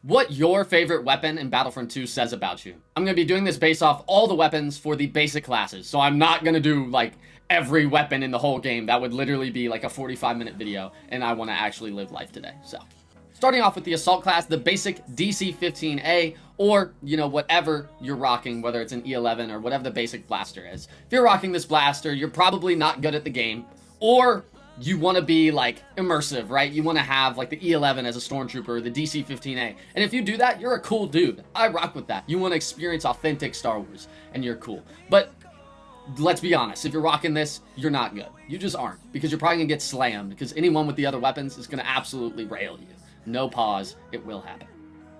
what your favorite weapon in Battlefront 2 says about you. I'm going to be doing this based off all the weapons for the basic classes, so I'm not going to do, like, every weapon in the whole game. That would literally be, like, a 45-minute video, and I want to actually live life today, so. Starting off with the Assault class, the basic DC-15A, or, you know, whatever you're rocking, whether it's an E11 or whatever the basic blaster is. If you're rocking this blaster, you're probably not good at the game, or you want to be, like, immersive, right? You want to have, like, the E11 as a Stormtrooper, the DC-15A. And if you do that, you're a cool dude. I rock with that. You want to experience authentic Star Wars, and you're cool. But let's be honest, if you're rocking this, you're not good. You just aren't, because you're probably going to get slammed, because anyone with the other weapons is going to absolutely rail you. No pause, it will happen.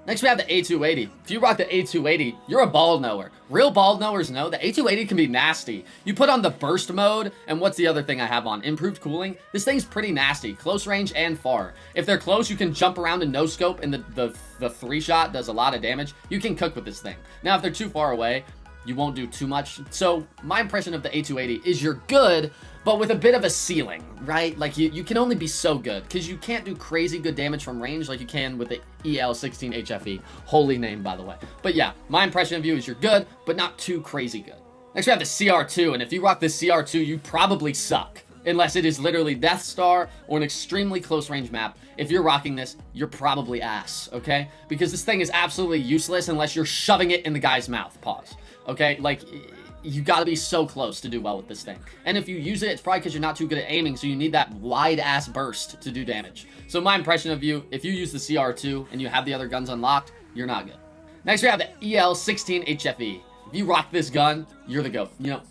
Next we have the A280. If you rock the A280, you're a ball knower. Real ball knowers know the A280 can be nasty. You put on the burst mode, and what's the other thing I have on? Improved cooling. This thing's pretty nasty, close range and far. If they're close, you can jump around and no scope, and the 3-shot does a lot of damage. You can cook with this thing. Now if they're too far away, you won't do too much. So my impression of the A280 is you're good, but with a bit of a ceiling, right? Like you can only be so good, because you can't do crazy good damage from range like you can with the EL16 HFE. Holy name, by the way. But yeah, my impression of you is you're good, but not too crazy good. Next we have the CR2, and if you rock the CR2, you probably suck. Unless it is literally Death Star or an extremely close range map. If you're rocking this, you're probably ass, okay? Because this thing is absolutely useless unless you're shoving it in the guy's mouth. Pause. Okay? Like, you gotta be so close to do well with this thing. And if you use it, it's probably because you're not too good at aiming, so you need that wide-ass burst to do damage. So my impression of you, if you use the CR2 and you have the other guns unlocked, you're not good. Next, we have the EL16 HFE. If you rock this gun, you're the GOAT. You know,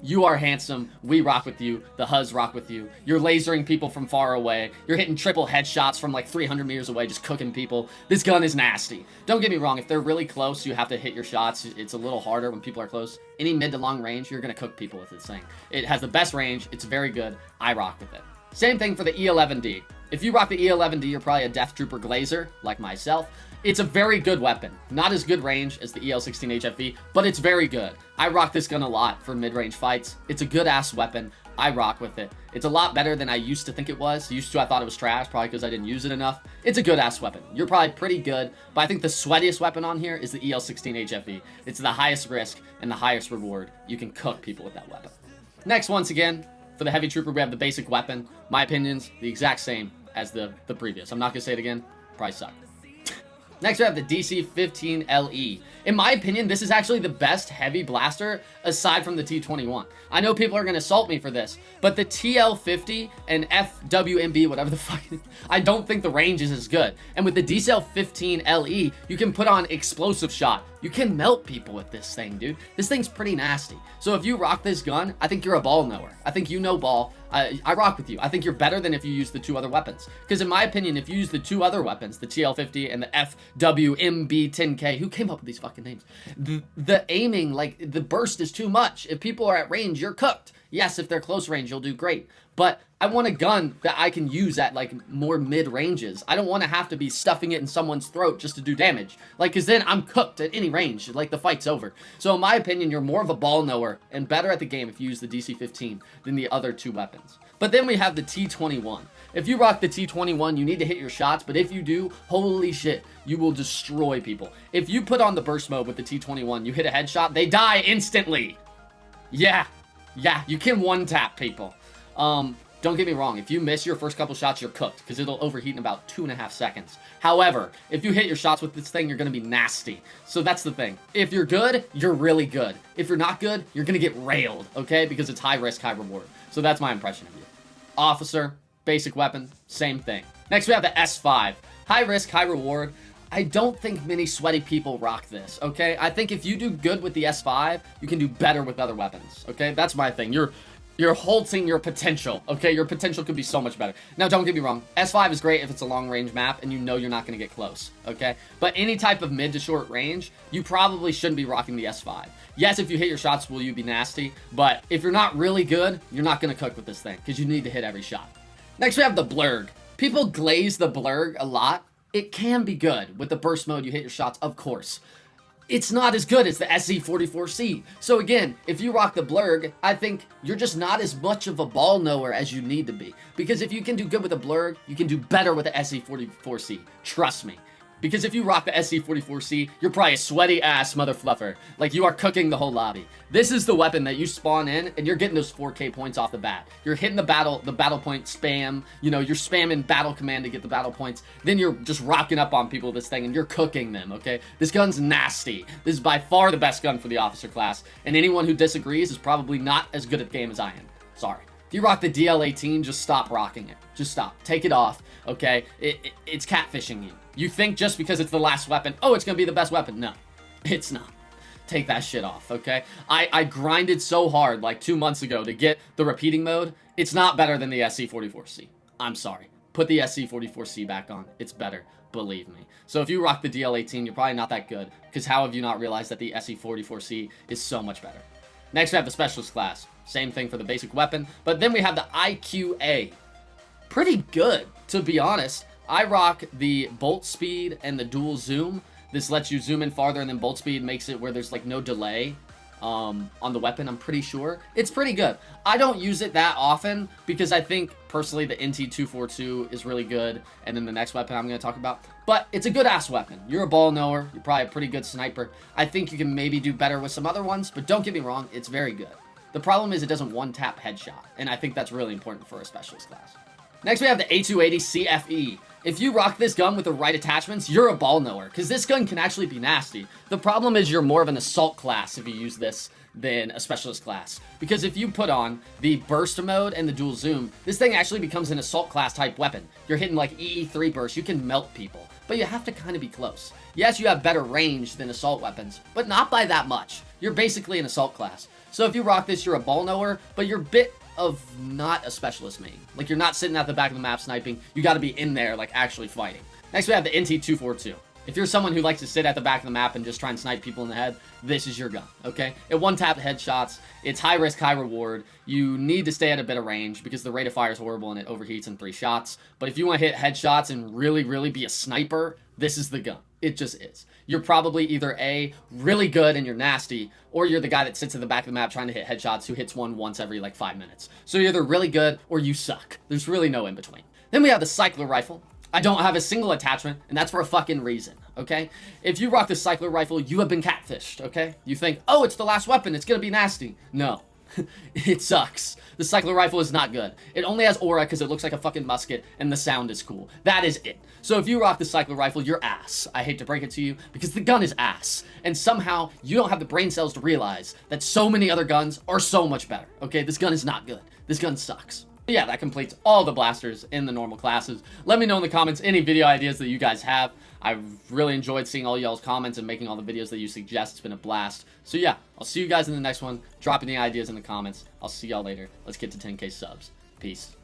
you are handsome, we rock with you, the Huz rock with you, you're lasering people from far away, you're hitting triple headshots from like 300 meters away, just cooking people. This gun is nasty. Don't get me wrong, if they're really close, you have to hit your shots. It's a little harder when people are close. Any mid to long range, you're gonna cook people with this thing. It has the best range, it's very good, I rock with it. Same thing for the E11D. If you rock the E11D, you're probably a Death Trooper Glazer, like myself. It's a very good weapon. Not as good range as the EL16 HFE, but it's very good. I rock this gun a lot for mid-range fights. It's a good-ass weapon. I rock with it. It's a lot better than I used to think it was. Used to, I thought it was trash, probably because I didn't use it enough. It's a good-ass weapon. You're probably pretty good, but I think the sweatiest weapon on here is the EL16 HFE. It's the highest risk and the highest reward. You can cook people with that weapon. Next, once again, for the Heavy Trooper, we have the basic weapon. My opinion's the exact same as the previous. I'm not going to say it again. Probably suck. Next, we have the DC-15LE. In my opinion, this is actually the best heavy blaster aside from the T-21. I know people are going to assault me for this, but the TL-50 and FWMB, whatever the fuck, I don't think the range is as good. And with the DC-15LE, you can put on explosive shot. You can melt people with this thing, dude. This thing's pretty nasty. So if you rock this gun, I think you're a ball knower. I think you know ball. I rock with you. I think you're better than if you use the two other weapons. Because in my opinion, if you use the two other weapons, the TL-50 and the FWMB-10K, who came up with these fucking names? The aiming, like, the burst is too much. If people are at range, you're cooked. Yes, if they're close range, you'll do great. But I want a gun that I can use at, like, more mid-ranges. I don't want to have to be stuffing it in someone's throat just to do damage. Like, because then I'm cooked at any range. Like, the fight's over. So, in my opinion, you're more of a ball knower and better at the game if you use the DC-15 than the other two weapons. But then we have the T-21. If you rock the T-21, you need to hit your shots, but if you do, holy shit, you will destroy people. If you put on the burst mode with the T-21, you hit a headshot, they die instantly. Yeah, you can one-tap people. Don't get me wrong, if you miss your first couple shots, you're cooked, because it'll overheat in about 2.5 seconds. However, if you hit your shots with this thing, you're going to be nasty. So that's the thing. If you're good, you're really good. If you're not good, you're going to get railed, okay? Because it's high risk, high reward. So that's my impression of you. Officer, basic weapon, same thing. Next, we have the S5. High risk, high reward. I don't think many sweaty people rock this, okay? I think if you do good with the S5, you can do better with other weapons, okay? That's my thing. You're halting your potential, okay? Your potential could be so much better. Now, don't get me wrong. S5 is great if it's a long-range map and you know you're not going to get close, okay? But any type of mid to short range, you probably shouldn't be rocking the S5. Yes, if you hit your shots, will you be nasty? But if you're not really good, you're not going to cook with this thing because you need to hit every shot. Next, we have the Blurg. People glaze the Blurg a lot. It can be good. With the burst mode, you hit your shots, of course. It's not as good as the SE44C. So again, if you rock the Blurg, I think you're just not as much of a ball knower as you need to be. Because if you can do good with the Blurg, you can do better with the SE44C. Trust me. Because if you rock the SC44C, you're probably a sweaty ass mother fluffer. Like, you are cooking the whole lobby. This is the weapon that you spawn in, and you're getting those 4K points off the bat. You're hitting the battle point spam. You know, you're spamming battle command to get the battle points. Then you're just rocking up on people with this thing, and you're cooking them, okay? This gun's nasty. This is by far the best gun for the officer class, and anyone who disagrees is probably not as good at the game as I am. Sorry. If you rock the DL18, just stop rocking it. Just stop. Take it off, okay? It's catfishing you. You think just because it's the last weapon, oh, it's going to be the best weapon. No, it's not. Take that shit off, okay? I grinded so hard like 2 months ago to get the repeating mode. It's not better than the SC44C. I'm sorry. Put the SC44C back on. It's better. Believe me. So if you rock the DL18, you're probably not that good, because how have you not realized that the SC44C is so much better? Next, we have the Specialist class. Same thing for the basic weapon, but then we have the IQA. Pretty good, to be honest. I rock the bolt speed and the dual zoom. This lets you zoom in farther, and then bolt speed makes it where there's like no delay on the weapon, I'm pretty sure. It's pretty good. I don't use it that often because I think personally the NT242 is really good, and then the next weapon I'm going to talk about. But it's a good ass weapon. You're a ball knower. You're probably a pretty good sniper. I think you can maybe do better with some other ones, but don't get me wrong, it's very good. The problem is it doesn't one-tap headshot, and I think that's really important for a specialist class. Next, we have the A280 CFE. If you rock this gun with the right attachments, you're a ball knower, because this gun can actually be nasty. The problem is you're more of an assault class if you use this than a specialist class. Because if you put on the burst mode and the dual zoom, this thing actually becomes an assault class type weapon. You're hitting like EE3 burst, you can melt people, but you have to kind of be close. Yes, you have better range than assault weapons, but not by that much. You're basically an assault class. So if you rock this, you're a ball knower, but you're a bit of not a specialist main. Like, you're not sitting at the back of the map sniping. You got to be in there, like, actually fighting. Next, we have the NT242. If you're someone who likes to sit at the back of the map and just try and snipe people in the head, this is your gun, okay? It one-tap headshots. It's high risk, high reward. You need to stay at a bit of range because the rate of fire is horrible and it overheats in 3 shots. But if you want to hit headshots and really, really be a sniper, this is the gun. It just is. You're probably either A, really good and you're nasty, or you're the guy that sits at the back of the map trying to hit headshots who hits one once every like 5 minutes. So you're either really good or you suck. There's really no in between. Then we have the cycler rifle. I don't have a single attachment, and that's for a fucking reason, okay? If you rock the cycler rifle, you have been catfished, okay? You think, oh, it's the last weapon, it's gonna be nasty. No. It sucks. The cycler rifle is not good. It only has aura because it looks like a fucking musket, and the sound is cool. That is it. So if you rock the cycler rifle, you're ass. I hate to break it to you, because the gun is ass. And somehow, you don't have the brain cells to realize that so many other guns are so much better, okay? This gun is not good. This gun sucks. But yeah, that completes all the blasters in the normal classes. Let me know in the comments any video ideas that you guys have. I've really enjoyed seeing all y'all's comments and making all the videos that you suggest. It's been a blast. So yeah, I'll see you guys in the next one. Drop any ideas in the comments. I'll see y'all later. Let's get to 10K subs. Peace.